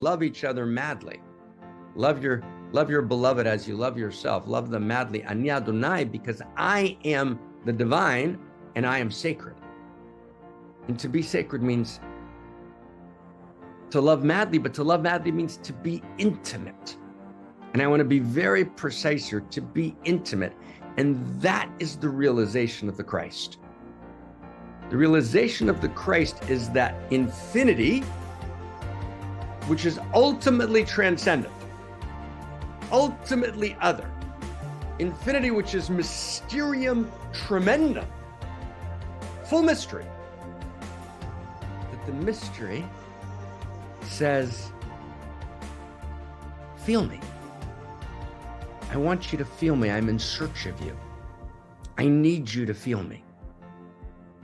Love each other madly. Love your beloved as you love yourself. Love them madly. Ani Adonai, because I am the divine and I am sacred. And to be sacred means to love madly, but to love madly means to be intimate. And I want to be very precise here, to be intimate. And that is the realization of the Christ. The realization of the Christ is that infinity, which is ultimately transcendent, ultimately other. Infinity, which is mysterium tremendum, full mystery. But the mystery says, feel me. I want you to feel me. I'm in search of you. I need you to feel me.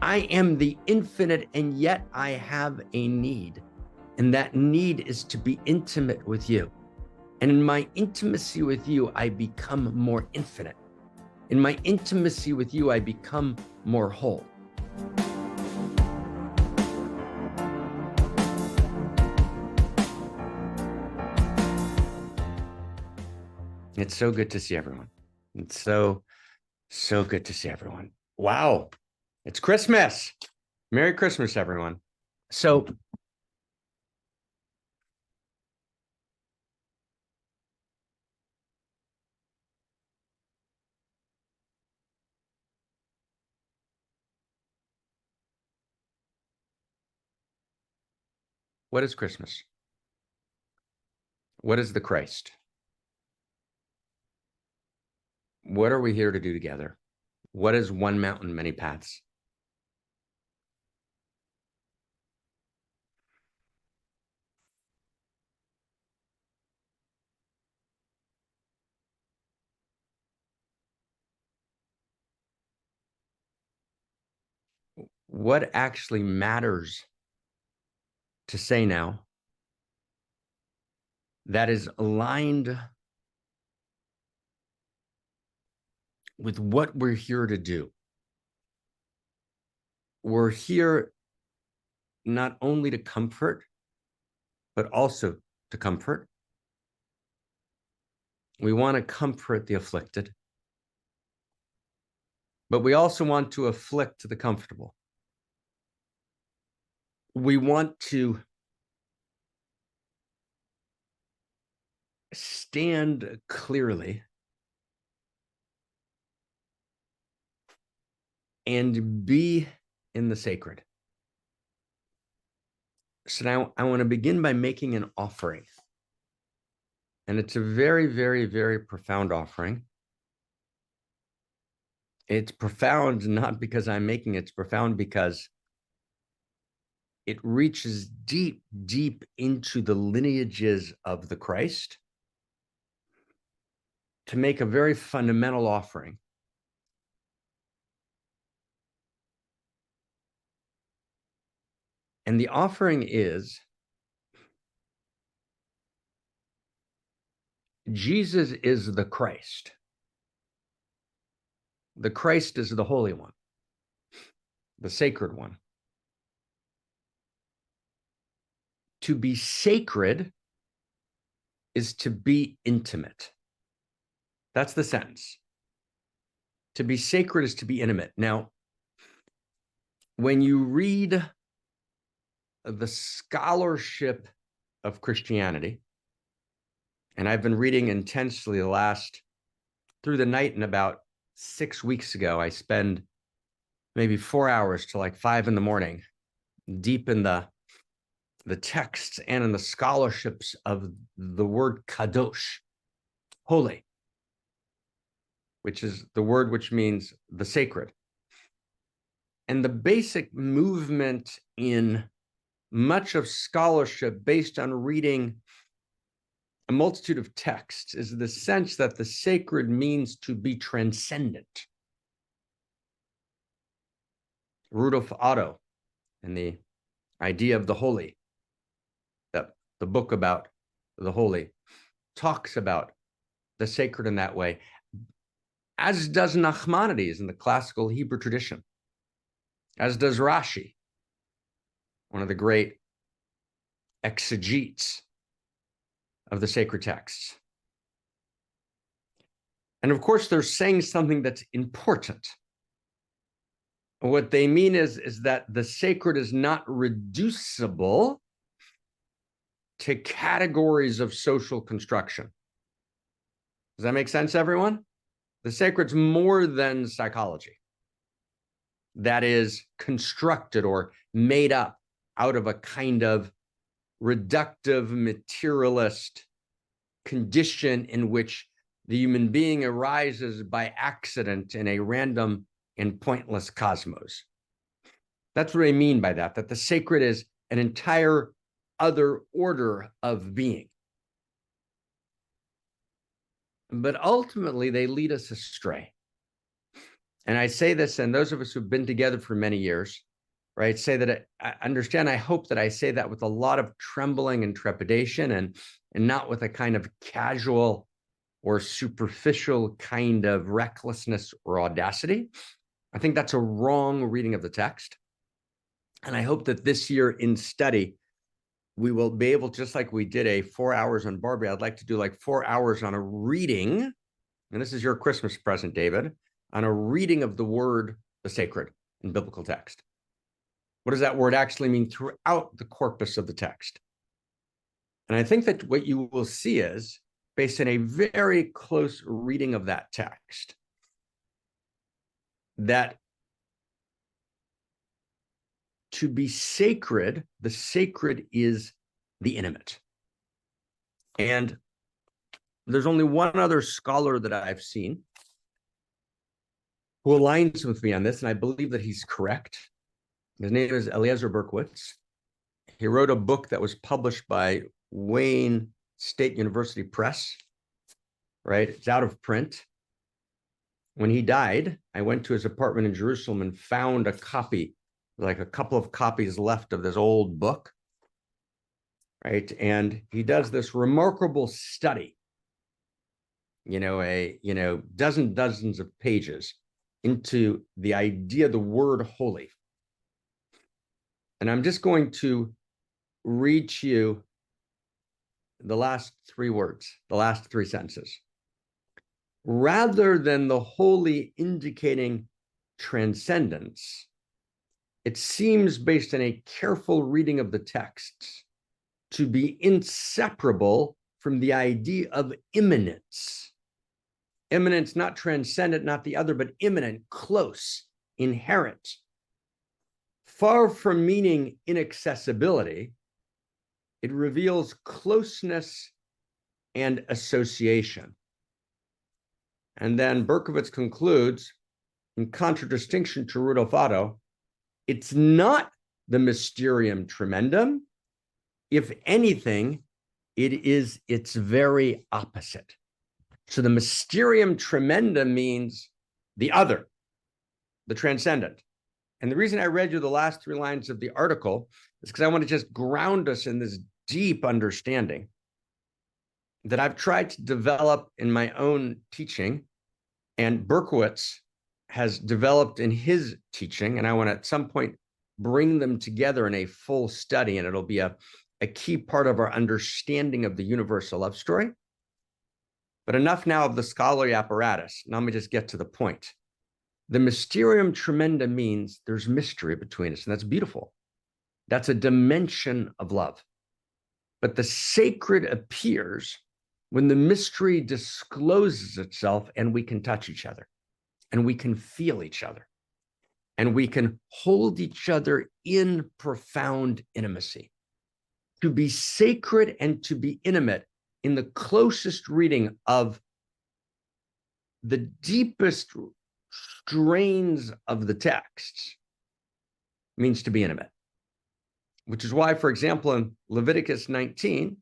I am the infinite, and yet I have a need. And that need is to be intimate with you. And in my intimacy with you, I become more infinite. In my intimacy with you, I become more whole. It's so good to see everyone. It's so good to see everyone. Wow. It's Christmas. Merry Christmas, everyone. So what is Christmas? What is the Christ? What are we here to do together? What is one mountain, many paths? What actually matters to say now that is aligned with what we're here to do? We're here not only to comfort, but also to comfort. We want to comfort the afflicted, but we also want to afflict the comfortable. We want to stand clearly and be in the sacred. So now I want to begin by making an offering. And it's a very, very, very profound offering. It's profound not because I'm making it, it's profound because it reaches deep, deep into the lineages of the Christ to make a very fundamental offering. And the offering is Jesus is the Christ. The Christ is the Holy One, the Sacred One. To be sacred is to be intimate. That's the sentence. To be sacred is to be intimate. Now, when you read the scholarship of Christianity, and I've been reading intensely through the night, and about 6 weeks ago, I spend maybe 4 hours till like 5 a.m, deep in the texts and in the scholarships of the word kadosh, holy, which is the word which means the sacred. And the basic movement in much of scholarship based on reading a multitude of texts is the sense that the sacred means to be transcendent. Rudolf Otto and the idea of the holy, that the book about the holy, talks about the sacred in that way, as does Nachmanides in the classical Hebrew tradition, as does Rashi, one of the great exegetes of the sacred texts. And of course, they're saying something that's important. What they mean is that the sacred is not reducible to categories of social construction. Does that make sense, everyone? The sacred's more than psychology that is constructed or made up out of a kind of reductive materialist condition in which the human being arises by accident in a random and pointless cosmos. That's what I mean by that, that the sacred is an entire other order of being. But ultimately, they lead us astray. And I say this, and those of us who've been together for many years, right, say that I understand, I hope that I say that with a lot of trembling and trepidation and not with a kind of casual or superficial kind of recklessness or audacity. I think that's a wrong reading of the text. And I hope that this year in study, we will be able, just like we did a 4 hours on Barbie, I'd like to do like 4 hours on a reading, and this is your Christmas present, David, on a reading of the word, the sacred, in biblical text. What does that word actually mean throughout the corpus of the text? And I think that what you will see is, based on a very close reading of that text, that to be sacred, the sacred is the intimate. And there's only one other scholar that I've seen who aligns with me on this, and I believe that he's correct. His name is Eliezer Berkowitz. He wrote a book that was published by Wayne State University Press, right? It's out of print. When he died, I went to his apartment in Jerusalem and found a copy, like a couple of copies left of this old book, right? And he does this remarkable study, dozens of pages into the idea, the word holy. And I'm just going to read to you the last 3 words, the last 3 sentences. Rather than the holy indicating transcendence, it seems, based on a careful reading of the texts, to be inseparable from the idea of immanence. Immanence, not transcendent, not the other, but immanent, close, inherent. Far from meaning inaccessibility, it reveals closeness and association. And then Berkowitz concludes, in contradistinction to Rudolf Otto, it's not the mysterium tremendum. If anything, it is its very opposite. So the mysterium tremendum means the other, the transcendent. And the reason I read you the last 3 lines of the article is because I want to just ground us in this deep understanding that I've tried to develop in my own teaching, and Berkowitz has developed in his teaching, and I want to at some point bring them together in a full study, and it'll be a key part of our understanding of the universal love story. But enough now of the scholarly apparatus. Now let me just get to the point. The mysterium tremendum means there's mystery between us, and that's beautiful. That's a dimension of love. But the sacred appears when the mystery discloses itself and we can touch each other, and we can feel each other, and we can hold each other in profound intimacy. To be sacred and to be intimate in the closest reading of the deepest strains of the texts means to be intimate, which is why, for example, in Leviticus 19,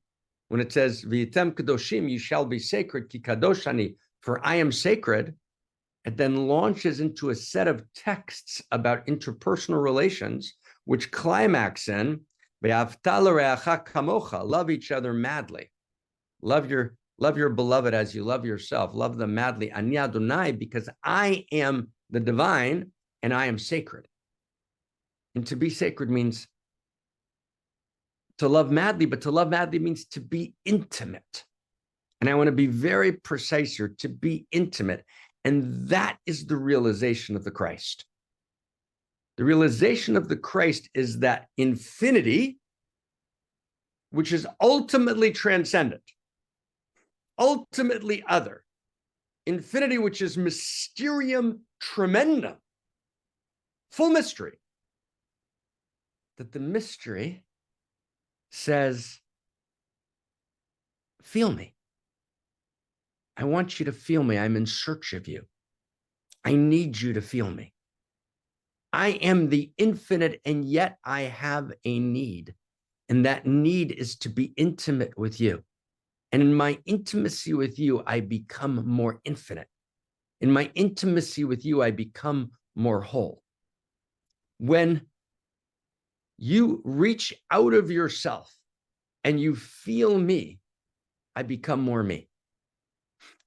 when it says, V'yitem kadoshim, you shall be sacred, ki kadosh ani, for I am sacred, it then launches into a set of texts about interpersonal relations, which climax in, V'ahavta l'reacha kamocha, love each other madly. Love your beloved as you love yourself. Love them madly. Ani Adonai, because I am the divine and I am sacred. And to be sacred means to love madly, but to love madly means to be intimate. And I want to be very precise here, to be intimate. And that is the realization of the Christ. The realization of the Christ is that infinity, which is ultimately transcendent, ultimately other, infinity, which is mysterium tremendum, full mystery, that the mystery says, feel me. I want you to feel me. I'm in search of you. I need you to feel me. I am the infinite, and yet I have a need. And that need is to be intimate with you. And in my intimacy with you, I become more infinite. In my intimacy with you, I become more whole. When you reach out of yourself and you feel me, I become more me.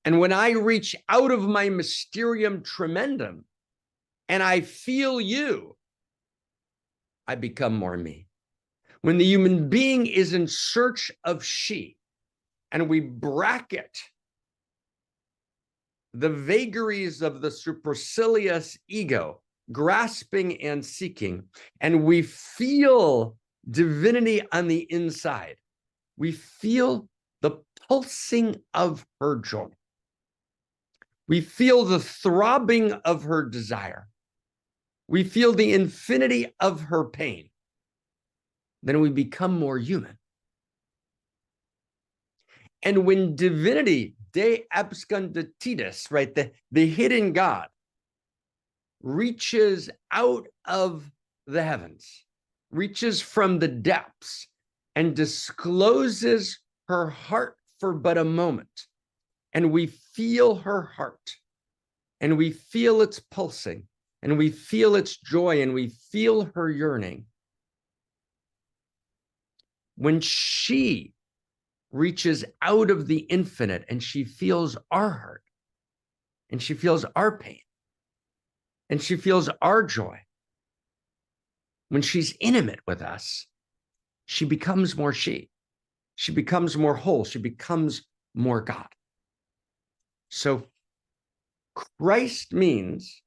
And when I reach out of my mysterium tremendum and I feel you, I become more me. When the human being is in search of she, and we bracket the vagaries of the supercilious ego, grasping and seeking, and we feel divinity on the inside, we feel the pulsing of her joy. We feel the throbbing of her desire. We feel the infinity of her pain. Then we become more human. And when divinity, de absconditis, right, the hidden God, reaches out of the heavens, reaches from the depths, and discloses her heart for but a moment, and we feel her heart, and we feel its pulsing, and we feel its joy, and we feel her yearning. When she reaches out of the infinite and she feels our heart, and she feels our pain, and she feels our joy, when she's intimate with us, she becomes more she. She becomes more whole. She becomes more God. So Christ means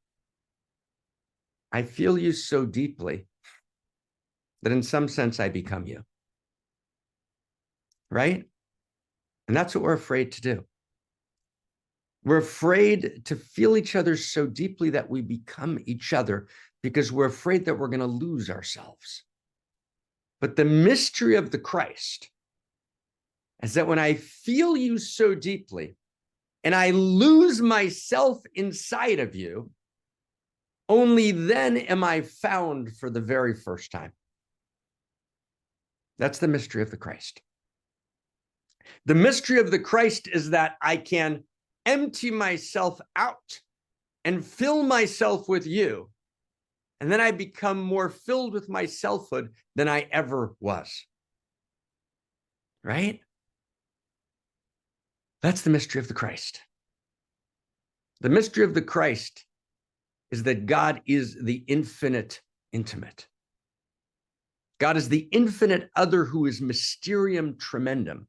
I feel you so deeply that in some sense I become you. Right? And that's what we're afraid to do. We're afraid to feel each other so deeply that we become each other because we're afraid that we're going to lose ourselves. But the mystery of the Christ is that when I feel you so deeply and I lose myself inside of you, only then am I found for the very first time. That's the mystery of the Christ. The mystery of the Christ is that I can empty myself out and fill myself with you, and then I become more filled with my selfhood than I ever was. Right? That's the mystery of the Christ. The mystery of the Christ is that God is the infinite intimate. God is the infinite other who is mysterium tremendum,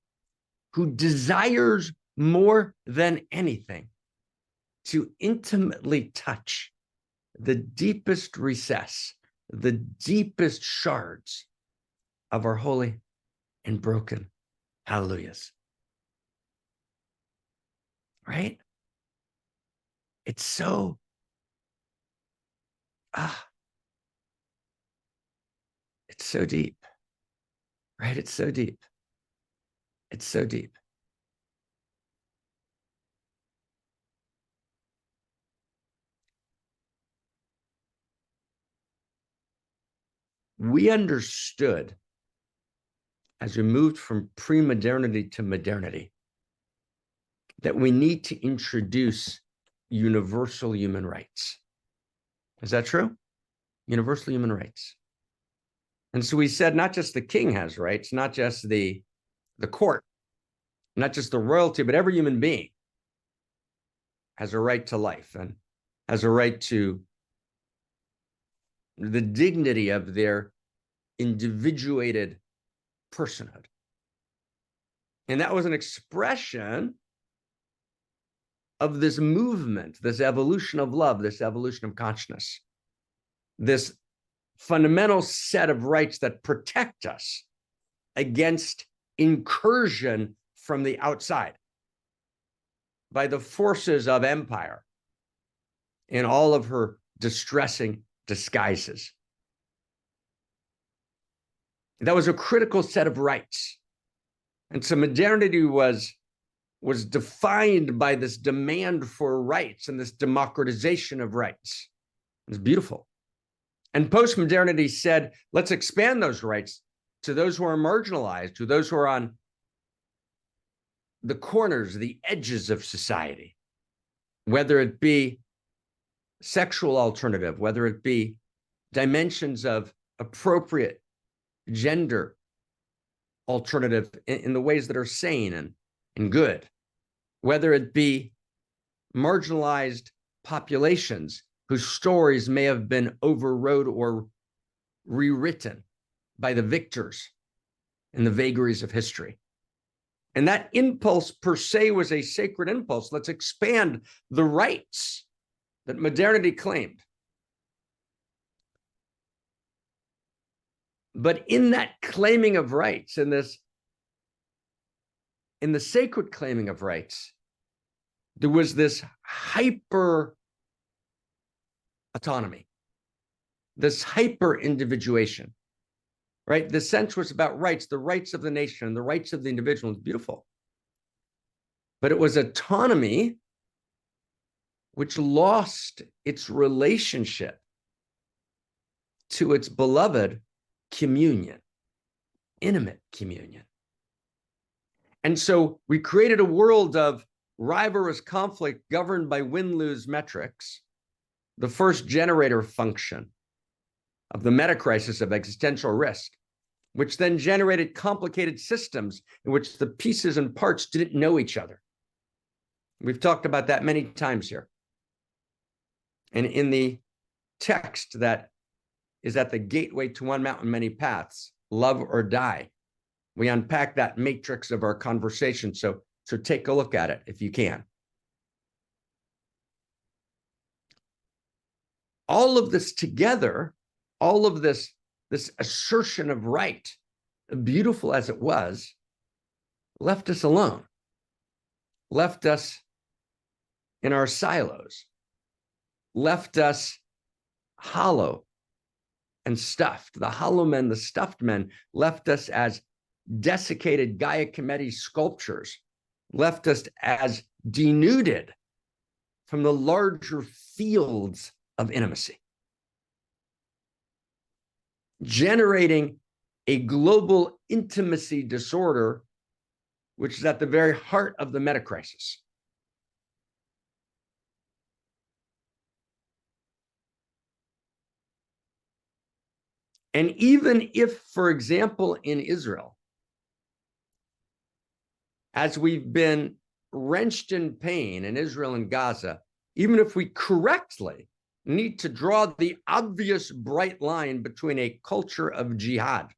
who desires more than anything to intimately touch the deepest recess, the deepest shards of our holy and broken hallelujahs. Right? It's so, it's so deep, right? It's so deep. It's so deep. We understood as we moved from pre-modernity to modernity that we need to introduce universal human rights. Is that true? Universal human rights. And so we said not just the king has rights, not just the court, not just the royalty, but every human being has a right to life and has a right to the dignity of their individuated personhood. And that was an expression of this movement, this evolution of love, this evolution of consciousness, this fundamental set of rights that protect us against incursion from the outside by the forces of empire in all of her distressing disguises. That was a critical set of rights. And so modernity was defined by this demand for rights and this democratization of rights. It's beautiful. And postmodernity said, let's expand those rights to those who are marginalized, to those who are on the corners, the edges of society, whether it be sexual alternative, whether it be dimensions of appropriate gender alternative in the ways that are sane and good, whether it be marginalized populations whose stories may have been overrode or rewritten by the victors in the vagaries of history. And that impulse per se was a sacred impulse. Let's expand the rights that modernity claimed. But in that claiming of rights, in the sacred claiming of rights, there was this hyper autonomy, this hyper individuation, right? The sense was about rights, the rights of the nation, the rights of the individual. It's beautiful. But it was autonomy which lost its relationship to its beloved communion, intimate communion. And so we created a world of rivalrous conflict governed by win-lose metrics, the first generator function of the meta-crisis of existential risk, which then generated complicated systems in which the pieces and parts didn't know each other. We've talked about that many times here. And in the text that is at the gateway to One Mountain, Many Paths, Love or Die, we unpack that matrix of our conversation. So take a look at it if you can. All of this together, all of this assertion of right, beautiful as it was, left us alone, left us in our silos, left us hollow and stuffed. The hollow men, the stuffed men, left us as desiccated Gaia Cometi sculptures, left us as denuded from the larger fields of intimacy, generating a global intimacy disorder, which is at the very heart of the meta-crisis. And even if, for example, in Israel, as we've been wrenched in pain in Israel and Gaza, even if we correctly need to draw the obvious bright line between a culture of jihad,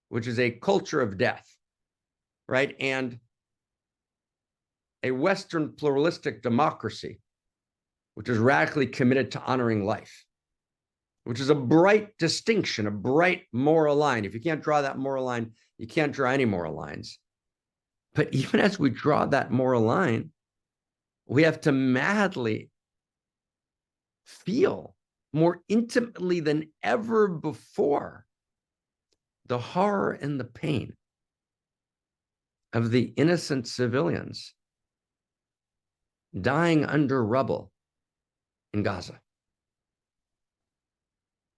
which is a culture of death, right, and a Western pluralistic democracy, which is radically committed to honoring life, which is a bright distinction, a bright moral line. If you can't draw that moral line, you can't draw any moral lines. But even as we draw that moral line, we have to madly feel more intimately than ever before the horror and the pain of the innocent civilians dying under rubble in Gaza.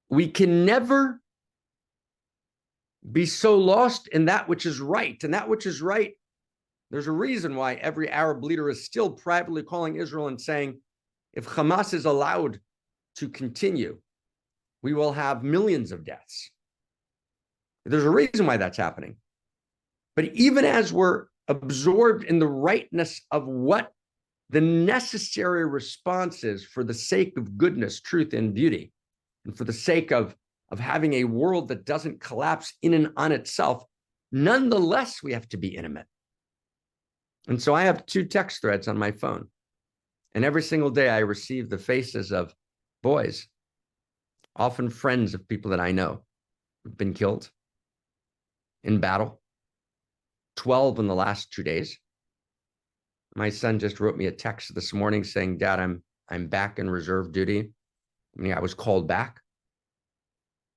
We can never be so lost in that which is right, and that which is right. There's a reason why every Arab leader is still privately calling Israel and saying, if Hamas is allowed to continue, we will have millions of deaths. There's a reason why that's happening. But even as we're absorbed in the rightness of what the necessary response is for the sake of goodness, truth, and beauty, and for the sake of of having a world that doesn't collapse in and on itself, nonetheless, we have to be intimate. And so I have 2 text threads on my phone. And every single day I receive the faces of boys, often friends of people that I know who've been killed in battle. 12 in the last 2 days. My son just wrote me a text this morning saying, Dad, I'm back in reserve duty. I mean, I was called back.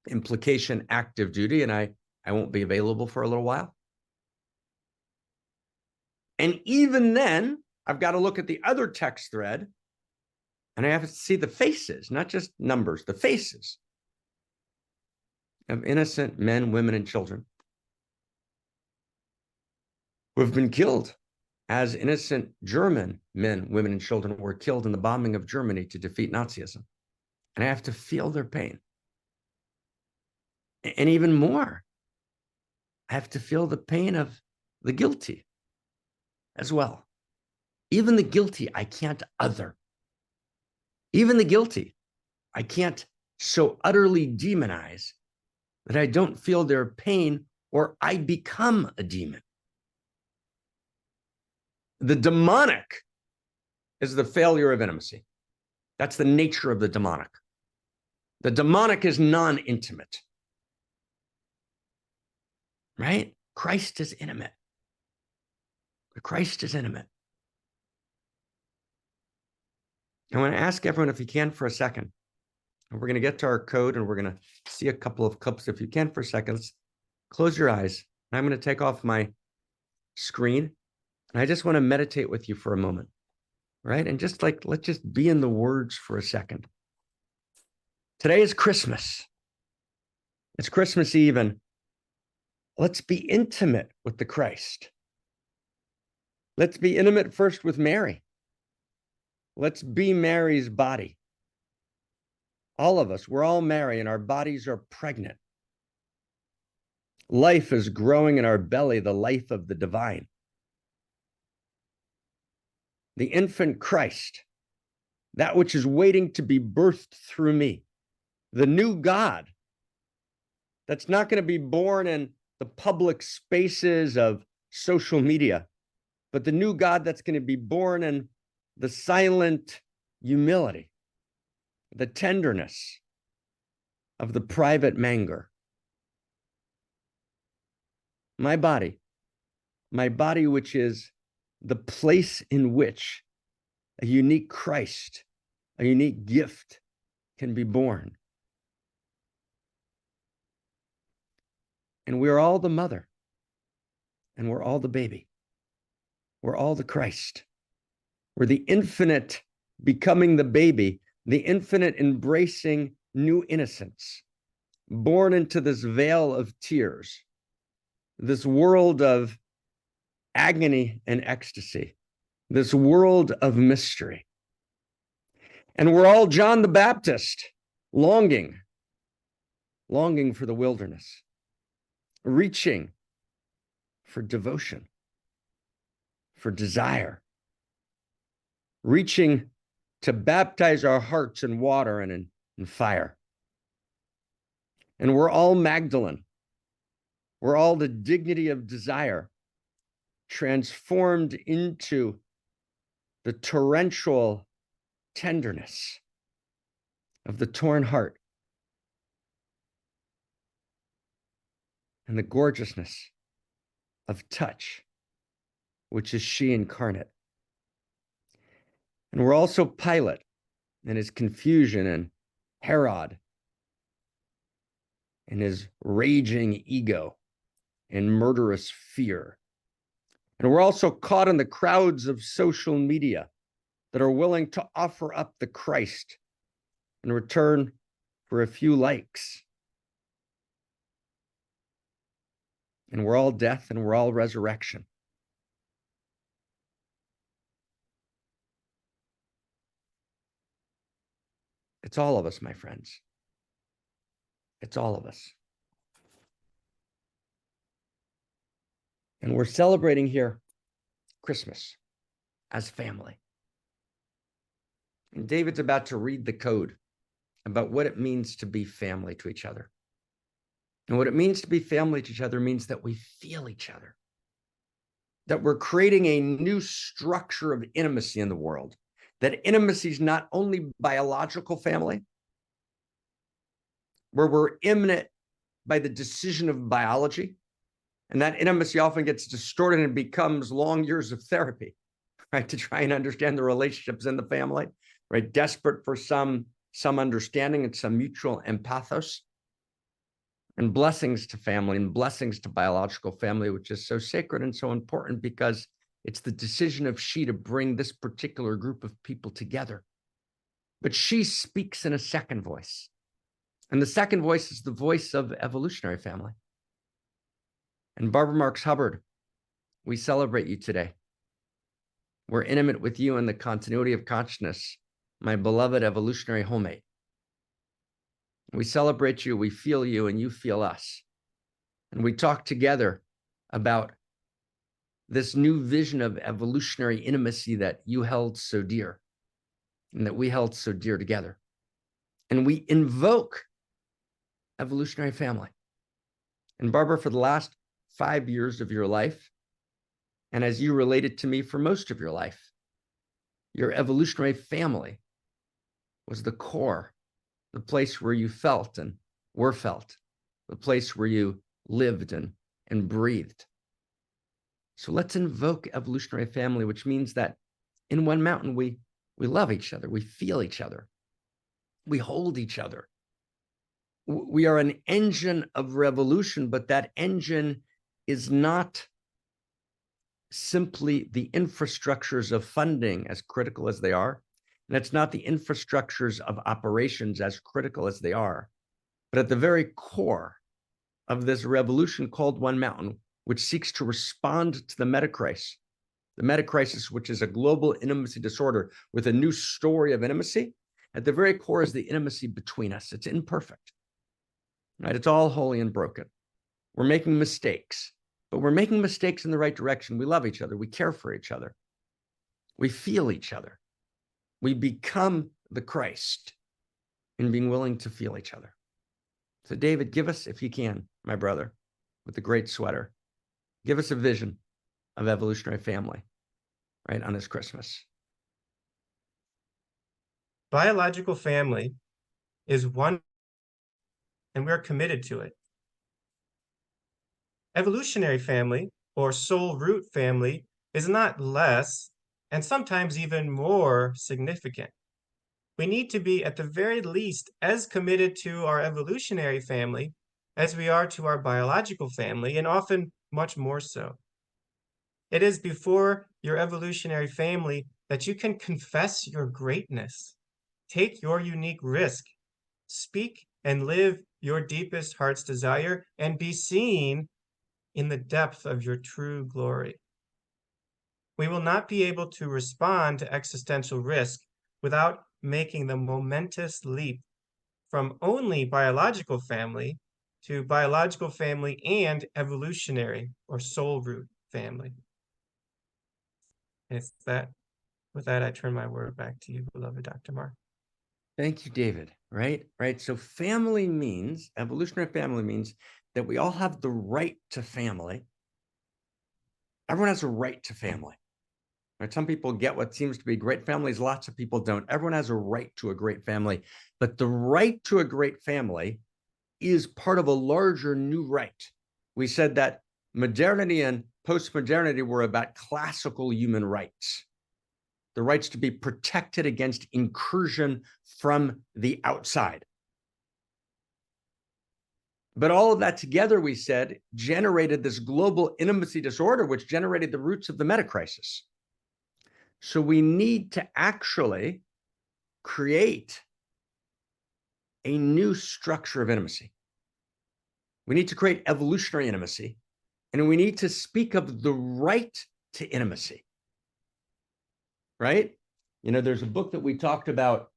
Implication, active duty, and I won't be available for a little while. And even then, I've got to look at the other text thread, and I have to see the faces, not just numbers, the faces of innocent men, women, and children who have been killed as innocent German men, women, and children were killed in the bombing of Germany to defeat Nazism. And I have to feel their pain. And even more, I have to feel the pain of the guilty as well. Even the guilty, I can't other. Even the guilty, I can't so utterly demonize that I don't feel their pain or I become a demon. The demonic is the failure of intimacy. That's the nature of the demonic. The demonic is non-intimate. Right? Christ is intimate. Christ is intimate. I want to ask everyone, if you can, for a second. And we're going to get to our code and we're going to see a couple of clips. If you can, for a second, let's close your eyes. I'm going to take off my screen. And I just want to meditate with you for a moment. Right? And just like, let's just be in the words for a second. Today is Christmas. It's Christmas Eve, and let's be intimate with the Christ. Let's be intimate first with Mary. Let's be Mary's body. All of us, we're all Mary, and our bodies are pregnant. Life is growing in our belly, the life of the divine. The infant Christ, that which is waiting to be birthed through me. The new God that's not going to be born in the public spaces of social media, but the new God that's going to be born in the silent humility, the tenderness of the private manger. My body, which is the place in which a unique Christ, a unique gift can be born. And we're all the mother, and we're all the baby. We're all the Christ. We're the infinite becoming the baby, the infinite embracing new innocence, born into this veil of tears, this world of agony and ecstasy, this world of mystery. And we're all John the Baptist, longing for the wilderness, reaching for devotion, for desire, reaching to baptize our hearts in water and in fire. And we're all Magdalene. We're all the dignity of desire transformed into the torrential tenderness of the torn heart and the gorgeousness of touch, which is she incarnate. And we're also Pilate and his confusion, and Herod and his raging ego and murderous fear. And we're also caught in the crowds of social media that are willing to offer up the Christ in return for a few likes. And we're all death and we're all resurrection. It's all of us, my friends. It's all of us. And we're celebrating here Christmas as family. And David's about to read the code about what it means to be family to each other. And what it means to be family to each other means that we feel each other, that we're creating a new structure of intimacy in the world, that intimacy is not only biological family, where we're imminent by the decision of biology, and that intimacy often gets distorted and becomes long years of therapy, right, to try and understand the relationships in the family, right, desperate for some understanding and some mutual empathos. And blessings to family and blessings to biological family, which is so sacred and so important because it's the decision of she to bring this particular group of people together. But she speaks in a second voice. And the second voice is the voice of evolutionary family. And Barbara Marx Hubbard, we celebrate you today. We're intimate with you in the continuity of consciousness, my beloved evolutionary homemate. We celebrate you, we feel you, and you feel us. And we talk together about this new vision of evolutionary intimacy that you held so dear and that we held so dear together. And we invoke evolutionary family. And Barbara, for the last 5 years of your life, and as you related to me for most of your life, your evolutionary family was the core, the place where you felt and were felt, the place where you lived and breathed. So let's invoke evolutionary family, which means that in One Mountain, we love each other, we feel each other, we hold each other. We are an engine of revolution, but that engine is not simply the infrastructures of funding, as critical as they are. And it's not the infrastructures of operations, as critical as they are. But at the very core of this revolution called One Mountain, which seeks to respond to the metacrisis, which is a global intimacy disorder with a new story of intimacy, at the very core is the intimacy between us. It's imperfect, right? It's all holy and broken. We're making mistakes, but we're making mistakes in the right direction. We love each other. We care for each other. We feel each other. We become the Christ in being willing to feel each other. So David, give us, if you can, my brother, with the great sweater, give us a vision of evolutionary family, right, on this Christmas. Biological family is one, and we're committed to it. Evolutionary family, or soul root family, is not less, and sometimes even more significant. We need to be, at the very least, as committed to our evolutionary family as we are to our biological family, and often much more so. It is before your evolutionary family that you can confess your greatness, take your unique risk, speak and live your deepest heart's desire, and be seen in the depth of your true glory. We will not be able to respond to existential risk without making the momentous leap from only biological family to biological family and evolutionary or soul root family. And it's that, with that, I turn my word back to you, beloved Dr. Mark. Thank you, David. Right. So family means, evolutionary family means that we all have the right to family. Everyone has a right to family. Right? Some people get what seems to be great families. Lots of people don't. Everyone has a right to a great family. But the right to a great family is part of a larger new right. We said that modernity and postmodernity were about classical human rights, the rights to be protected against incursion from the outside. But all of that together, we said, generated this global intimacy disorder, which generated the roots of the metacrisis. So we need to actually create a new structure of intimacy. We need to create evolutionary intimacy, and we need to speak of the right to intimacy, right? You know, there's a book that we talked about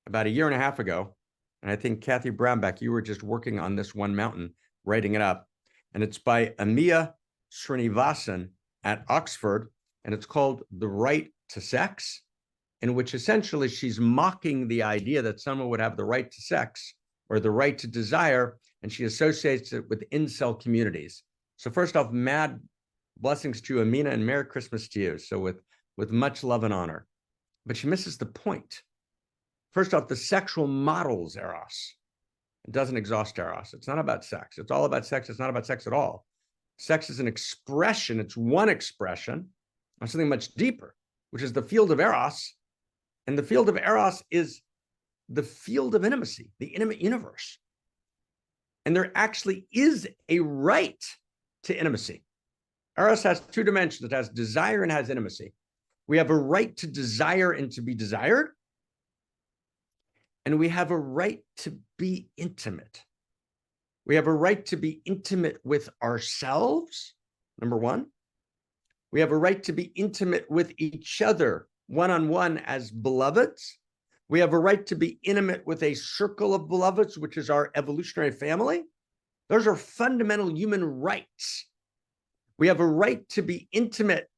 a year and a half ago, and I think Kathy Brownback, you were just working on this One Mountain, writing it up, and it's by Amiya Srinivasan at Oxford, and it's called The Right to Sex, in which essentially she's mocking the idea that someone would have the right to sex or the right to desire and she associates it with incel communities. So first off, mad blessings to you, Amina, and Merry Christmas to you. So with much love and honor. But she misses the point. First off, the sexual models Eros. It doesn't exhaust Eros. It's not about sex. It's all about sex. It's not about sex at all. Sex is an expression. It's one expression of something much deeper, which is the field of Eros. And the field of Eros is the field of intimacy, the intimate universe. And there actually is a right to intimacy. Eros has two dimensions. It has desire and has intimacy. We have a right to desire and to be desired. And we have a right to be intimate. We have a right to be intimate with ourselves, number one. We have a right to be intimate with each other, one-on-one as beloveds. We have a right to be intimate with a circle of beloveds, which is our evolutionary family. Those are fundamental human rights. We have a right to be intimate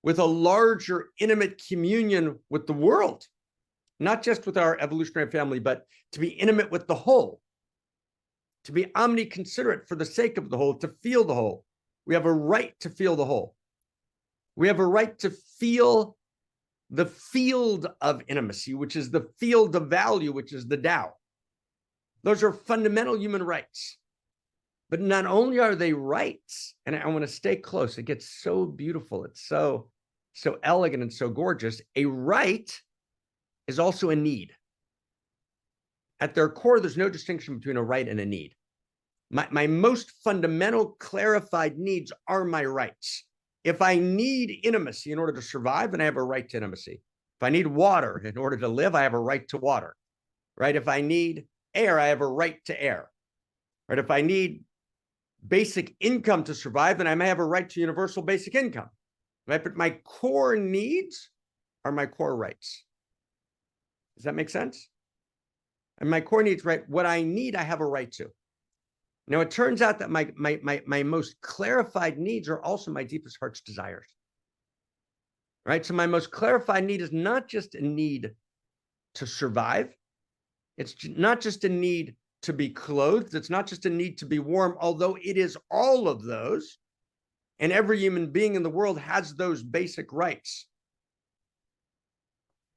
with a larger, intimate communion with the world, not just with our evolutionary family, but to be intimate with the whole, to be omniconsiderate for the sake of the whole, to feel the whole. We have a right to feel the whole. We have a right to feel the field of intimacy, which is the field of value, which is the Tao. Those are fundamental human rights. But not only are they rights, and I want to stay close, it gets so beautiful, it's so elegant and so gorgeous. A right is also a need. At their core, there's no distinction between a right and a need. My most fundamental clarified needs are my rights. If I need intimacy in order to survive, then I have a right to intimacy. If I need water in order to live, I have a right to water, right? If I need air, I have a right to air, right? If I need basic income to survive, then I may have a right to universal basic income, right? But my core needs are my core rights. Does that make sense? And my core needs, right? What I need, I have a right to. Now, it turns out that my most clarified needs are also my deepest heart's desires, right? So my most clarified need is not just a need to survive. It's not just a need to be clothed. It's not just a need to be warm, although it is all of those. And every human being in the world has those basic rights.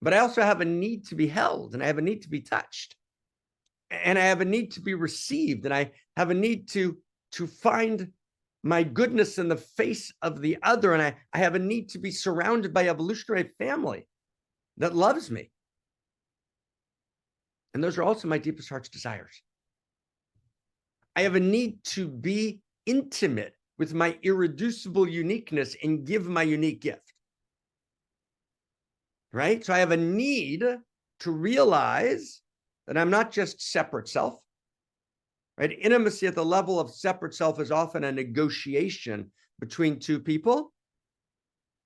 But I also have a need to be held, and I have a need to be touched. And I have a need to be received, and I have a need to find my goodness in the face of the other, and I have a need to be surrounded by evolutionary family that loves me. And those are also my deepest heart's desires. I have a need to be intimate with my irreducible uniqueness and give my unique gift. Right? So I have a need to realize that I'm not just separate self, right? Intimacy at the level of separate self is often a negotiation between two people,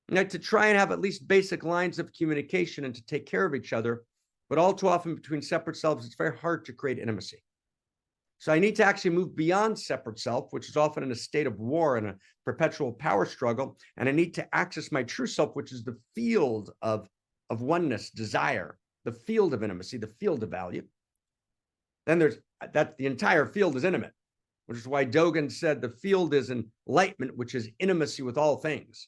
right? To try and have at least basic lines of communication and to take care of each other. But all too often between separate selves, it's very hard to create intimacy. So I need to actually move beyond separate self, which is often in a state of war and a perpetual power struggle. And I need to access my true self, which is the field of oneness, desire, the field of intimacy, the field of value. Then there's that the entire field is intimate, which is why Dogen said the field is enlightenment, which is intimacy with all things.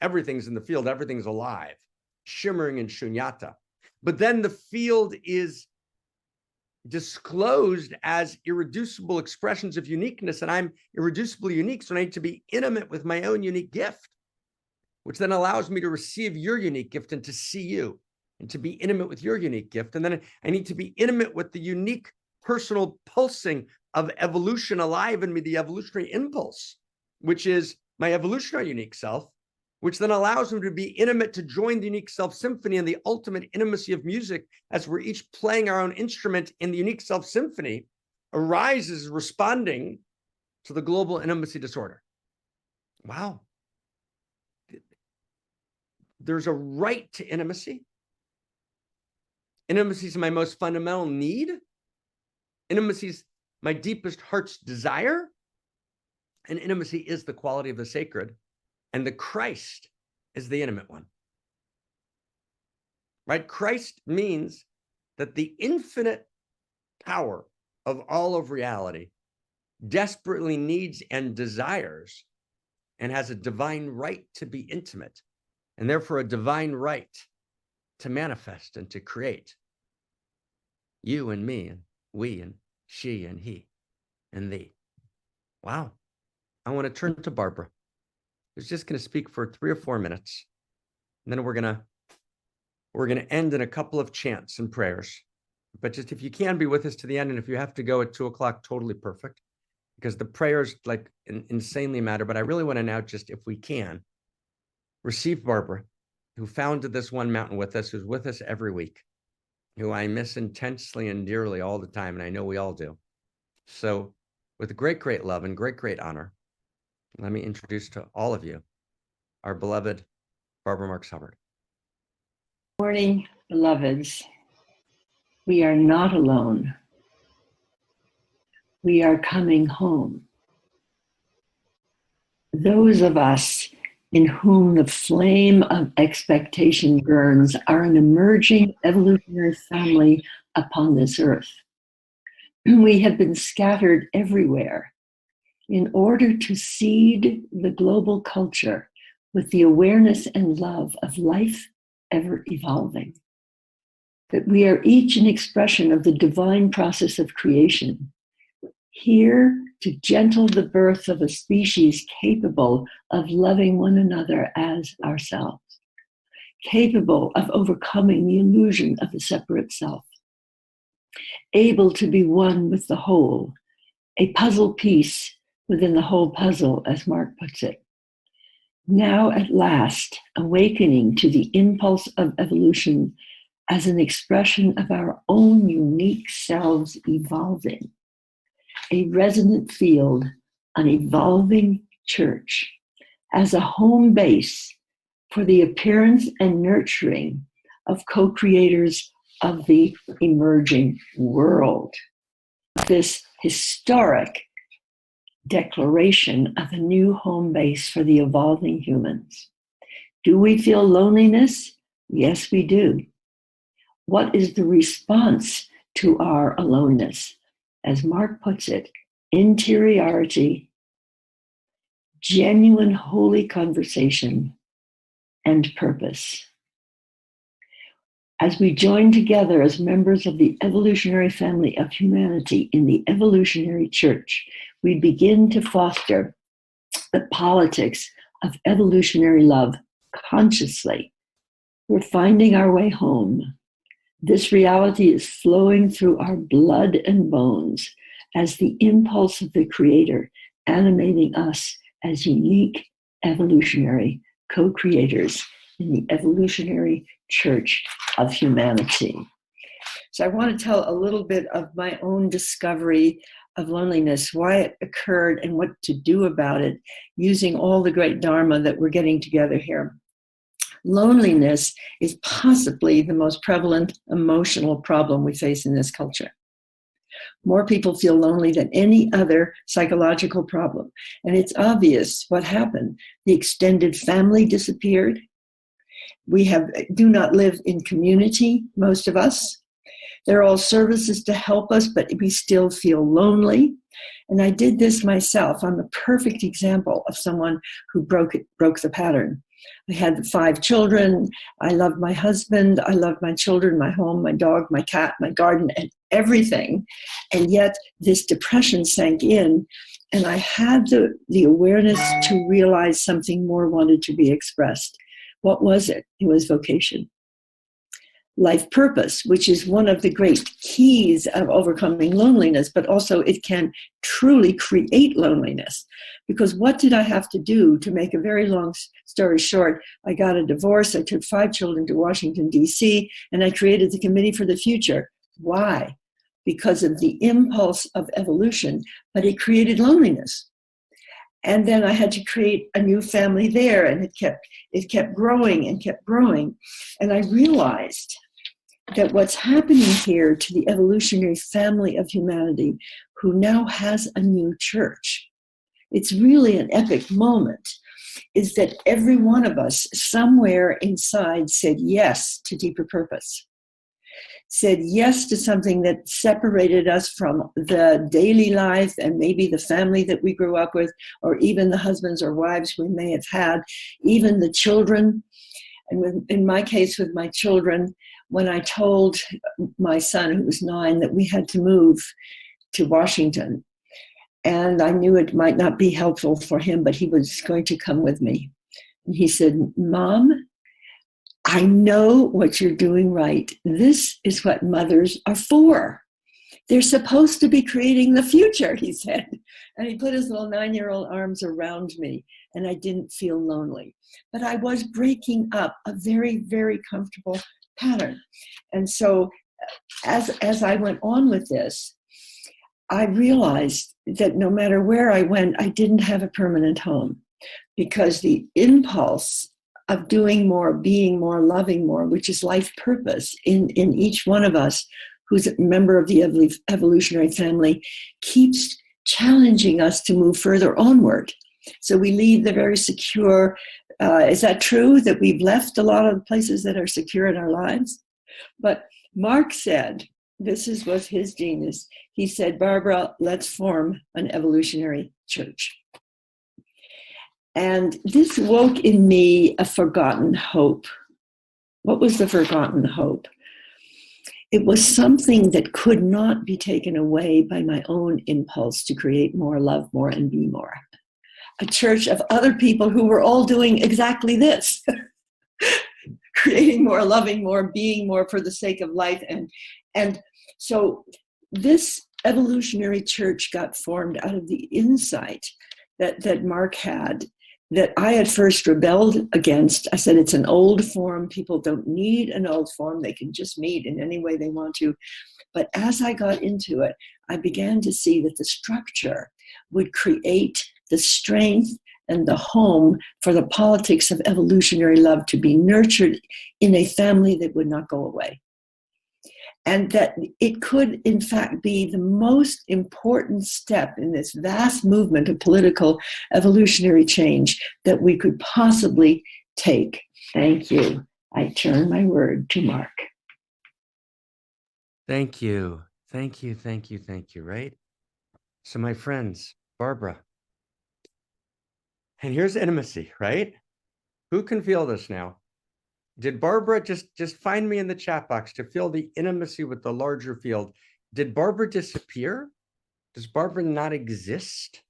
Everything's in the field, everything's alive, shimmering in shunyata. But then the field is disclosed as irreducible expressions of uniqueness, and I'm irreducibly unique, so I need to be intimate with my own unique gift, which then allows me to receive your unique gift and to see you and to be intimate with your unique gift. And then I need to be intimate with the unique personal pulsing of evolution alive in me, the evolutionary impulse, which is my evolutionary unique self, which then allows me to be intimate to join the unique self symphony and the ultimate intimacy of music as we're each playing our own instrument in the unique self symphony arises responding to the global intimacy disorder. Wow. There's a right to intimacy. Intimacy is my most fundamental need. Intimacy is my deepest heart's desire. And intimacy is the quality of the sacred. And the Christ is the intimate one. Right? Christ means that the infinite power of all of reality desperately needs and desires and has a divine right to be intimate, and therefore a divine right to manifest and to create. You and me and we and she and he and thee. Wow. I want to turn to Barbara, who's just going to speak for 3 or 4 minutes. And then we're going to end in a couple of chants and prayers. But just if you can be with us to the end, and if you have to go at 2:00, totally perfect, because the prayers like insanely matter. But I really want to now just, if we can, receive Barbara, who founded this One Mountain with us, who's with us every week, who I miss intensely and dearly all the time, and I know we all do. So with great, great love and great, great honor, let me introduce to all of you our beloved Barbara Marx Hubbard. Morning, beloveds. We are not alone. We are coming home. Those of us in whom the flame of expectation burns are an emerging evolutionary family upon this earth. We have been scattered everywhere in order to seed the global culture with the awareness and love of life ever evolving. That we are each an expression of the divine process of creation, here to gentle the birth of a species capable of loving one another as ourselves, capable of overcoming the illusion of the separate self, able to be one with the whole, a puzzle piece within the whole puzzle, as Mark puts it. Now at last, awakening to the impulse of evolution as an expression of our own unique selves evolving, a resonant field, an evolving church, as a home base for the appearance and nurturing of co-creators of the emerging world. This historic declaration of a new home base for the evolving humans. Do we feel loneliness? Yes, we do. What is the response to our aloneness? As Mark puts it, interiority, genuine holy conversation, and purpose. As we join together as members of the evolutionary family of humanity in the evolutionary church, we begin to foster the politics of evolutionary love consciously. We're finding our way home. This reality is flowing through our blood and bones as the impulse of the Creator animating us as unique evolutionary co-creators in the evolutionary church of humanity. So I want to tell a little bit of my own discovery of loneliness, why it occurred and what to do about it, using all the great Dharma that we're getting together here. Loneliness is possibly the most prevalent emotional problem we face in this culture. More people feel lonely than any other psychological problem. And it's obvious what happened. The extended family disappeared. We do not live in community, most of us. There are all services to help us, but we still feel lonely. And I did this myself. I'm a perfect example of someone who broke the pattern. I had 5 children. I loved my husband. I loved my children, my home, my dog, my cat, my garden, and everything. And yet this depression sank in, and I had the awareness to realize something more wanted to be expressed. What was it? It was vocation. Life purpose, which is one of the great keys of overcoming loneliness, but also it can truly create loneliness. Because what did I have to do? To make a very long story short, I got a divorce, I took 5 children to Washington, D.C., and I created the Committee for the Future. Why? Because of the impulse of evolution, but it created loneliness. And then I had to create a new family there, and it kept growing and kept growing. And I realized that what's happening here to the evolutionary family of humanity, who now has a new church, it's really an epic moment, is that every one of us somewhere inside said yes to deeper purpose. said yes to something that separated us from the daily life and maybe the family that we grew up with, or even the husbands or wives we may have had, even the children. And in my case, with my children, when I told my son, who was 9, that we had to move to Washington, and I knew it might not be helpful for him, but he was going to come with me. And he said, Mom, I know what you're doing right. This is what mothers are for. They're supposed to be creating the future, he said. And he put his little 9-year-old arms around me, and I didn't feel lonely. But I was breaking up a very, very comfortable pattern. And so as I went on with this, I realized that no matter where I went, I didn't have a permanent home, because the impulse of doing more, being more, loving more, which is life purpose in each one of us who's a member of the evolutionary family, keeps challenging us to move further onward. So we leave the very secure. Is that true, that we've left a lot of the places that are secure in our lives? But Mark said, this was his genius. He said, Barbara, let's form an evolutionary church. And this woke in me a forgotten hope. What was the forgotten hope? It was something that could not be taken away by my own impulse to create more, love more, and be more. A church of other people who were all doing exactly this. Creating more, loving more, being more for the sake of life. And so this evolutionary church got formed out of the insight that Mark had, that I at first rebelled against. I said, it's an old form. People don't need an old form. They can just meet in any way they want to. But as I got into it, I began to see that the structure would create the strength and the home for the politics of evolutionary love to be nurtured in a family that would not go away. And that it could, in fact, be the most important step in this vast movement of political evolutionary change that we could possibly take. Thank you. I turn my word to Mark. Thank you. Thank you. Thank you. Thank you. Right? So my friends, Barbara, and here's intimacy, right? Who can feel this now? Did Barbara just find me in the chat box to feel the intimacy with the larger field? Did Barbara disappear? Does Barbara not exist?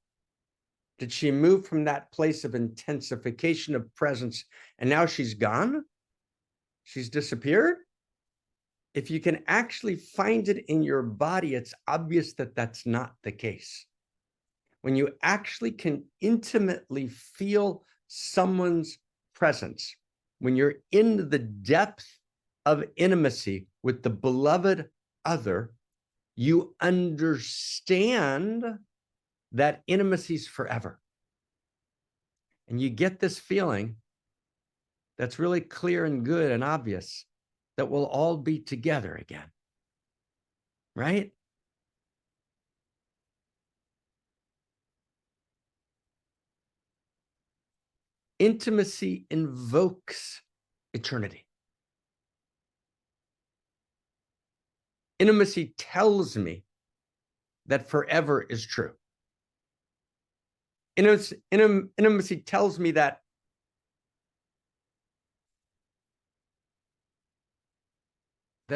Did she move from that place of intensification of presence and now she's gone? She's disappeared? If you can actually find it in your body, it's obvious that that's not the case. When you actually can intimately feel someone's presence, when you're in the depth of intimacy with the beloved other, you understand that intimacy is forever. And you get this feeling that's really clear and good and obvious that we'll all be together again, right? Intimacy invokes eternity. Intimacy tells me that forever is true. Intimacy tells me that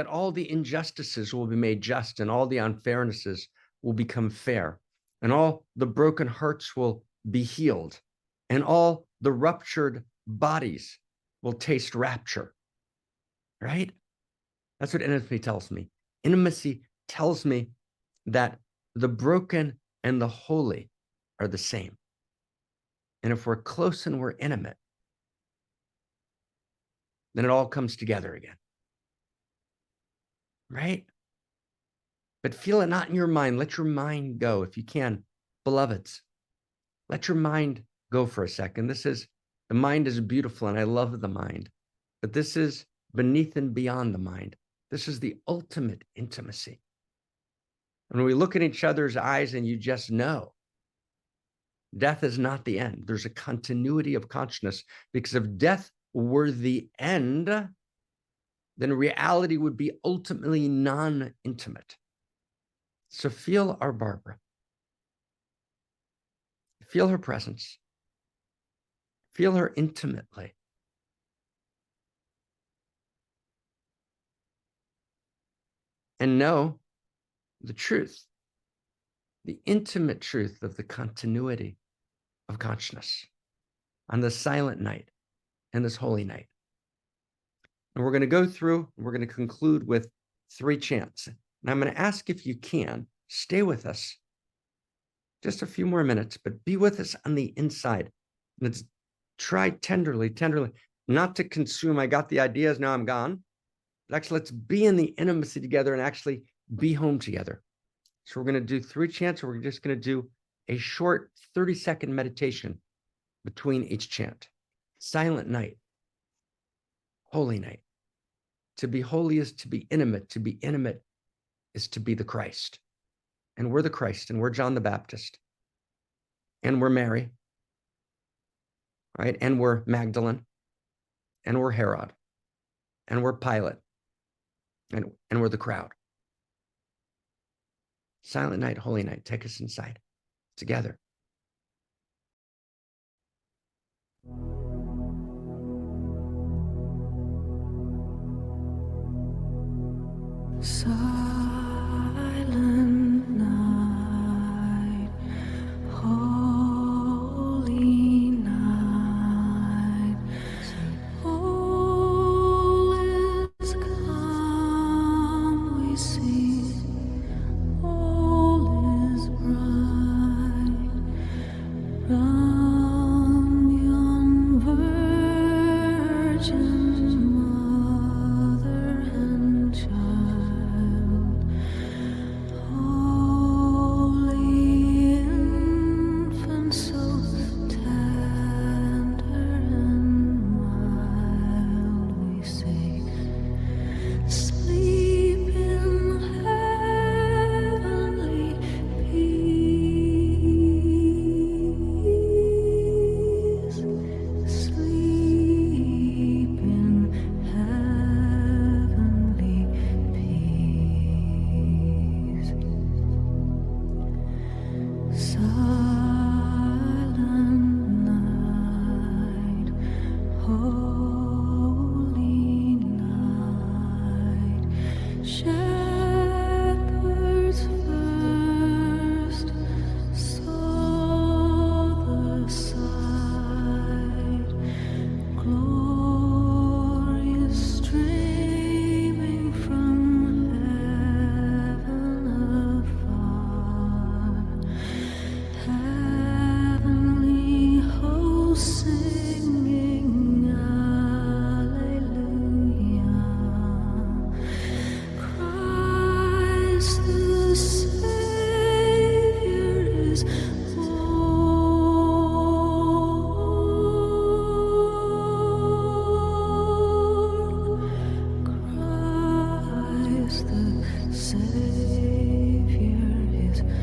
all the injustices will be made just, and all the unfairnesses will become fair, and all the broken hearts will be healed, and all the ruptured bodies will taste rapture, right? That's what intimacy tells me. Intimacy tells me that the broken and the holy are the same. And if we're close and we're intimate, then it all comes together again, right? But feel it not in your mind. Let your mind go if you can. Beloveds, let your mind go for a second. The mind is beautiful and I love the mind, but this is beneath and beyond the mind. This is the ultimate intimacy. When we look in each other's eyes and you just know, death is not the end. There's a continuity of consciousness, because if death were the end, then reality would be ultimately non-intimate. So feel our Barbara. Feel her presence. Feel her intimately. And know the truth, the intimate truth of the continuity of consciousness on this silent night and this holy night. And we're going to go through, and we're going to conclude with 3 chants. And I'm going to ask if you can stay with us just a few more minutes, but be with us on the inside. Let's try tenderly, not to consume. I got the ideas, now I'm gone. But actually, let's be in the intimacy together and actually be home together. So we're going to do 3 chants, or we're just going to do a short 30-second meditation between each chant. Silent night, holy night. To be holy is to be intimate. To be intimate is to be the Christ. And we're the Christ, and we're John the Baptist, and we're Mary, right? And we're Magdalene, and we're Herod, and we're Pilate, and we're the crowd. Silent night, holy night, take us inside together. Silent night, holy night, all is calm, we see, all is bright, round yon virgin mother and child, holy infant, so tender and mild, we say, sleep in heavenly peace, sleep in heavenly peace. Silent night, holy night, shepherds first saw the sight, glorious streaming from heaven afar, heavenly hosts singing Alleluia. Christ the Savior is born. Christ the Savior is born.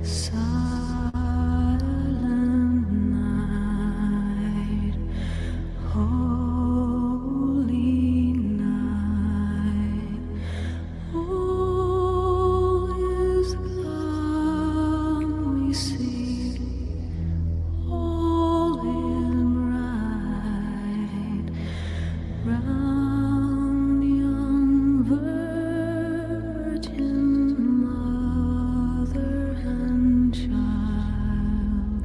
Silent night, holy night, all is calm, we see, all is right, round yon virgin mother and child,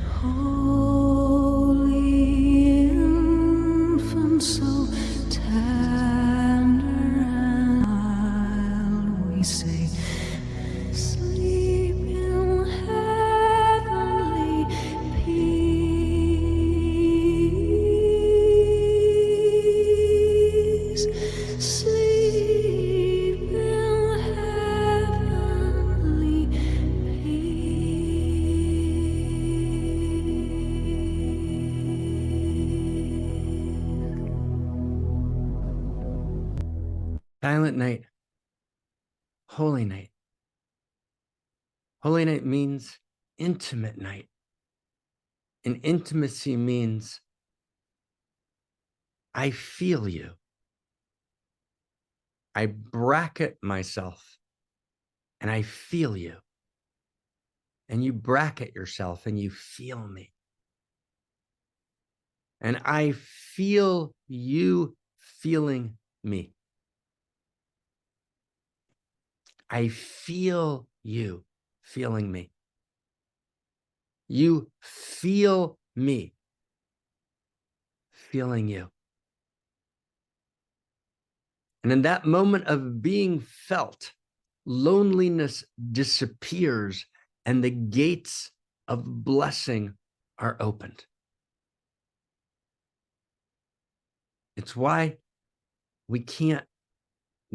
holy infant, so tender and mild, we say, sleep in heavenly peace, sleep in heavenly peace. Silent night, holy night. Holy night means intimate night. And intimacy means I feel you. I bracket myself and I feel you. And you bracket yourself and you feel me. And I feel you feeling me. I feel you feeling me. You feel me feeling you. And in that moment of being felt, loneliness disappears and the gates of blessing are opened. It's why we can't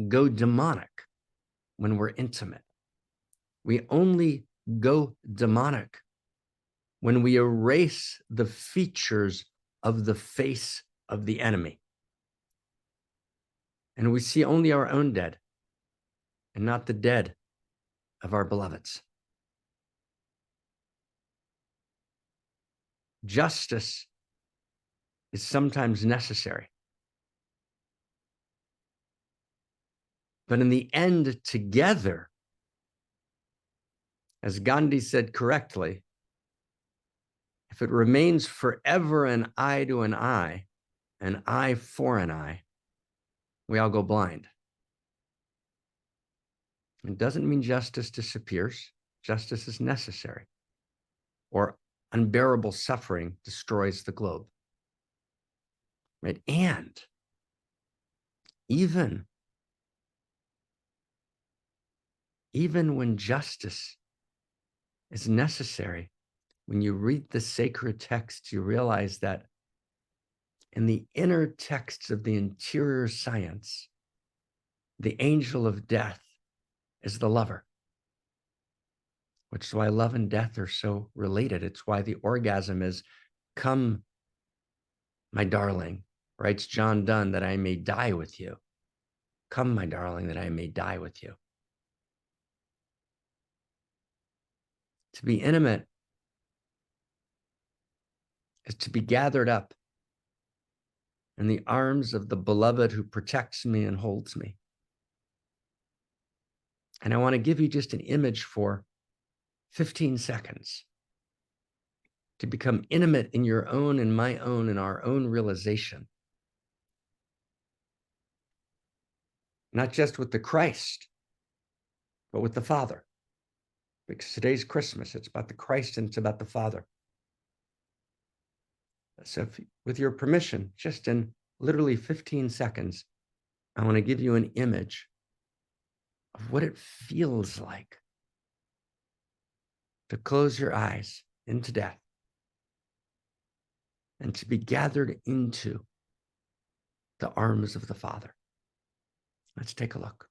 go demonic when we're intimate. We only go demonic when we erase the features of the face of the enemy. And we see only our own dead and not the dead of our beloveds. Justice is sometimes necessary. But in the end, together, as Gandhi said correctly, if it remains forever an eye to an eye for an eye, we all go blind. It doesn't mean justice disappears. Justice is necessary, or unbearable suffering destroys the globe. Right? And even when justice is necessary, when you read the sacred texts, you realize that in the inner texts of the interior science, the angel of death is the lover, which is why love and death are so related. It's why the orgasm is, "Come, my darling," writes John Donne, "that I may die with you. Come, my darling, that I may die with you." To be intimate is to be gathered up in the arms of the beloved who protects me and holds me. And I want to give you just an image for 15 seconds to become intimate in your own and my own and our own realization. Not just with the Christ, but with the Father. Because today's Christmas, it's about the Christ and it's about the Father. So if, with your permission, just in literally 15 seconds, I want to give you an image of what it feels like to close your eyes into death and to be gathered into the arms of the Father. Let's take a look.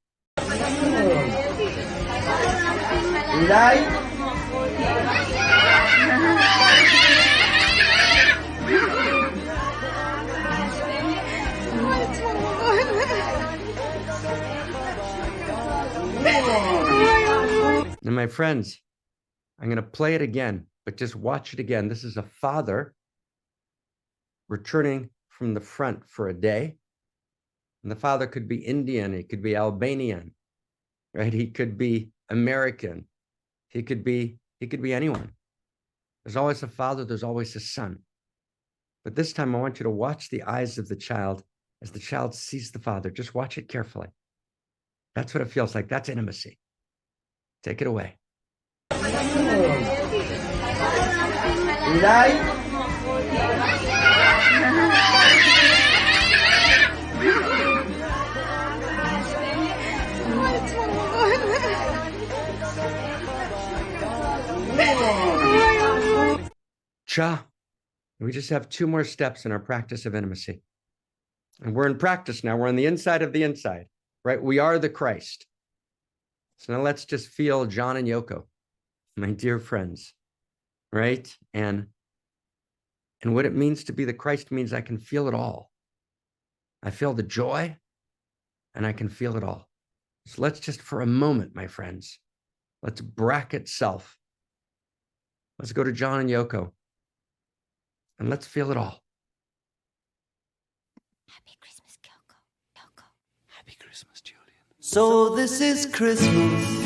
And my friends, I'm going to play it again, but just watch it again. This is a father returning from the front for a day. And the father could be Indian, he could be Albanian, right? He could be American. He could be anyone. There's always a father, there's always a son. But this time I want you to watch the eyes of the child as the child sees the father. Just watch it carefully. That's what it feels like. That's intimacy. Take it away. Cha, we just have 2 more steps in our practice of intimacy. And we're in practice now. We're on the inside of the inside, right? We are the Christ. So now let's just feel John and Yoko, my dear friends, right? And what it means to be the Christ means I can feel it all. I feel the joy and I can feel it all. So let's just for a moment, my friends, let's bracket self. Let's go to John and Yoko. And let's feel it all. Happy Christmas, Kyoko. Kyoko. Happy Christmas, Julian. So this is Christmas,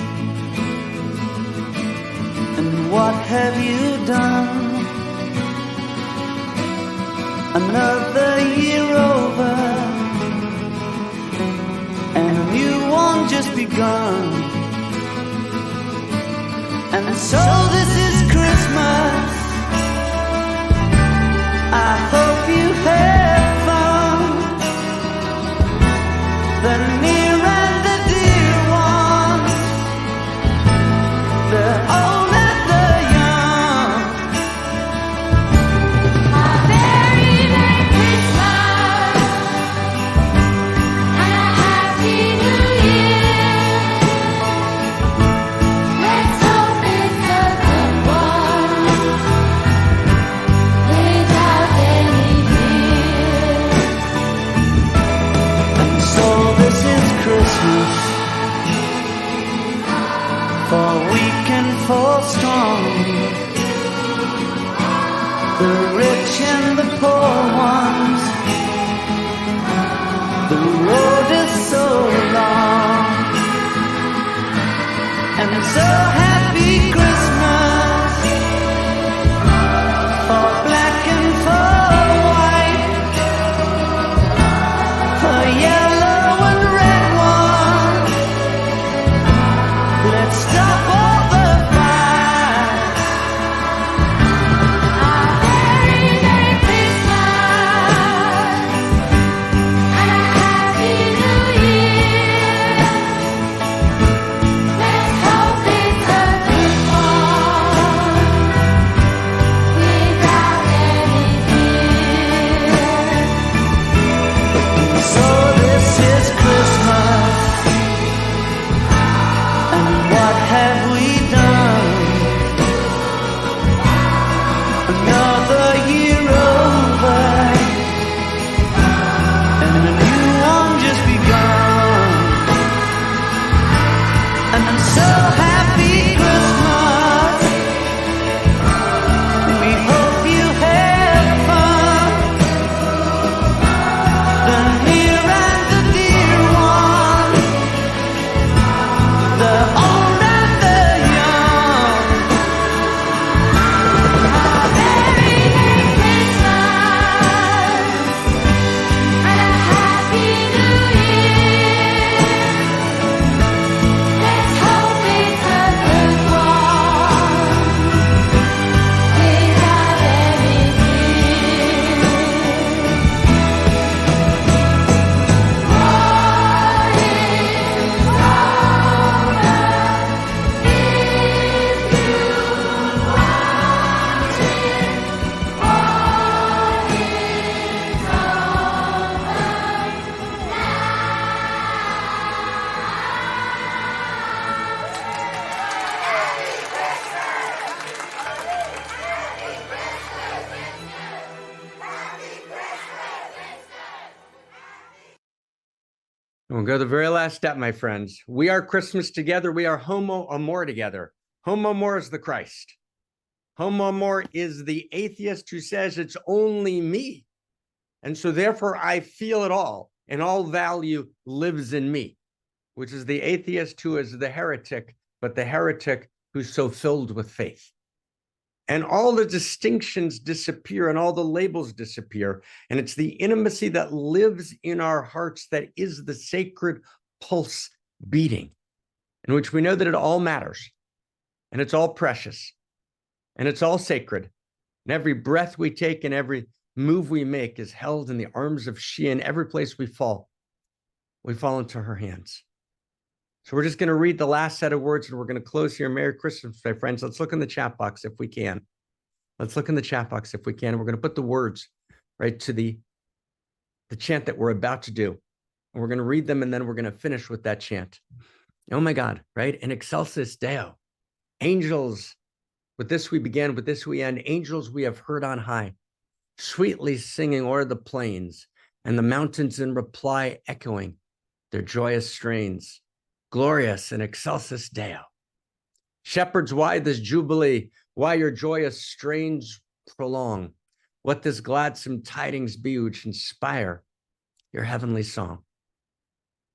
and what have you done? Another year over, and a new one just begun. And so this is Christmas. I hope you had fun. The near and the dear ones, the old and the young. A very Merry Christmas and a Happy New Year. Let's hope it's a good one without any fear. And so this is Christmas, for weak and for strong, the rich and the poor ones. The road is so long, and so happy Christmas for black and for white, for yellow and red ones. Let's stop all the fight. A very Merry Christmas and a Happy New Year. Let's hope it's a good one without any fear. So this is Christmas, and what have we done? Another year over, and a new one just begun. And I'm so happy Christmas. We hope you have fun. The near and the dear one, the old and the young. A very Merry Christmas and a Happy New Year. Let's hope it's a good one without any fear. What is And we'll go to the very last step, my friends. We are Christmas together. We are homo amor together. Homo amor is the Christ. Homo amor is the atheist who says it's only me. And so therefore I feel it all, and all value lives in me, which is the atheist who is the heretic, but the heretic who's so filled with faith. And all the distinctions disappear and all the labels disappear. And it's the intimacy that lives in our hearts that is the sacred pulse beating, in which we know that it all matters and it's all precious and it's all sacred. And every breath we take and every move we make is held in the arms of she, and every place we fall into her hands. So we're just going to read the last set of words and we're going to close here. Merry Christmas, my friends. Let's look in the chat box if we can. Let's look in the chat box if we can. We're going to put the words right to the chant that we're about to do. And we're going to read them and then we're going to finish with that chant. Oh my God, right? In excelsis Deo. Angels, with this we begin, with this we end. Angels we have heard on high, sweetly singing o'er the plains, and the mountains in reply echoing their joyous strains. Glorious in excelsis Deo. Shepherds, why this jubilee? Why your joyous strains prolong? Let this gladsome tidings be which inspire your heavenly song.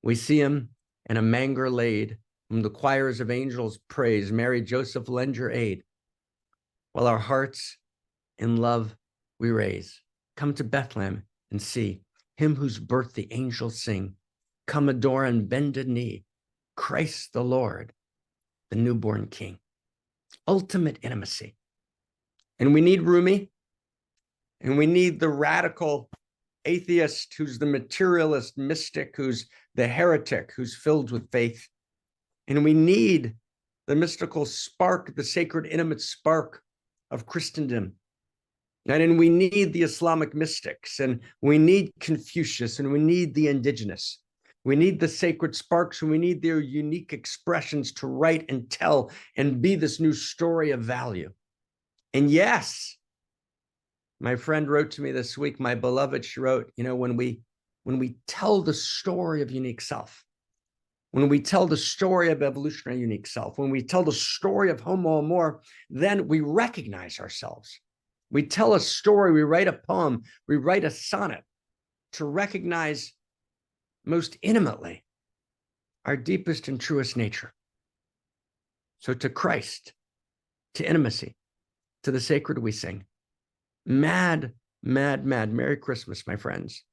We see him in a manger laid, whom the choirs of angels praise. Mary, Joseph, lend your aid, while our hearts in love we raise. Come to Bethlehem and see him whose birth the angels sing. Come adore and bend a knee, Christ the Lord, the newborn King. Ultimate intimacy. And we need Rumi, and we need the radical atheist who's the materialist mystic, who's the heretic, who's filled with faith. And we need the mystical spark, the sacred intimate spark of Christendom. And we need the Islamic mystics, and we need Confucius, and we need the indigenous. We need the sacred sparks, and we need their unique expressions to write and tell and be this new story of value. And yes, my friend wrote to me this week, my beloved, she wrote, when we tell the story of unique self, when we tell the story of evolutionary unique self, when we tell the story of Homo Amor, then we recognize ourselves. We tell a story, we write a poem, we write a sonnet to recognize most intimately our deepest and truest nature. So to Christ, to intimacy, to the sacred we sing. Mad, mad, mad. Merry Christmas, my friends.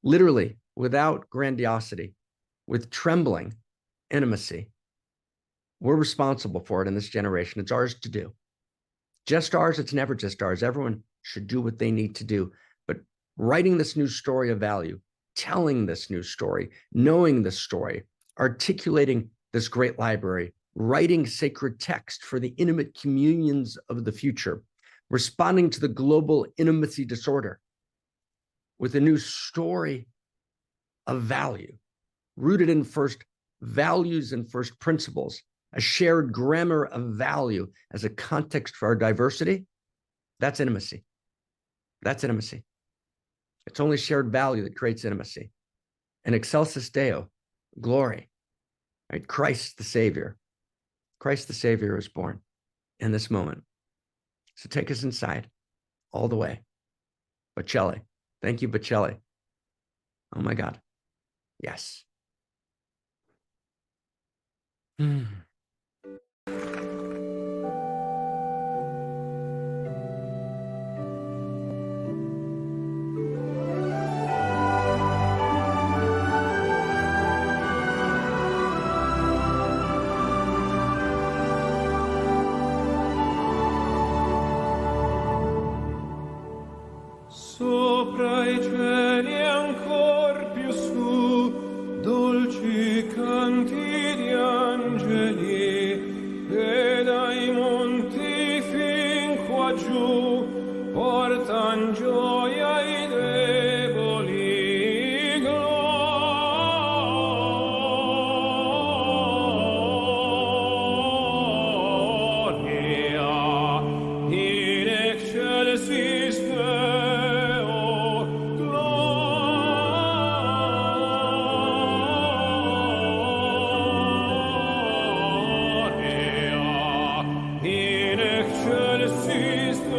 Literally, without grandiosity, with trembling intimacy. We're responsible for it in this generation. It's ours to do. Just ours, it's never just ours. Everyone should do what they need to do. But writing this new story of value, telling this new story, knowing this story, articulating this great library, writing sacred text for the intimate communions of the future, responding to the global intimacy disorder with a new story of value, rooted in first values and first principles, a shared grammar of value as a context for our diversity. That's intimacy. That's intimacy. It's only shared value that creates intimacy. And excelsis Deo, glory, right? Christ the Savior. Christ the Savior is born in this moment. So take us inside all the way. Bocelli. Thank you, Bocelli. Oh my God. Yes. Sopra i cieli ancor più su, dolci canti di angeli, e dai monti fin qua giù, portan gioia ai deboli. Gloria in excelsis Deo, gloria in excelsis Deo.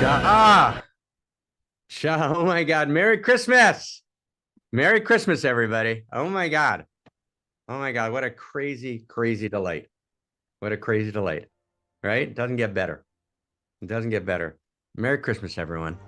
Ah, oh my God. Merry Christmas. Merry Christmas, everybody. Oh my God. Oh my God. What a crazy, crazy delight. What a crazy delight. Right? It doesn't get better. It doesn't get better. Merry Christmas, everyone.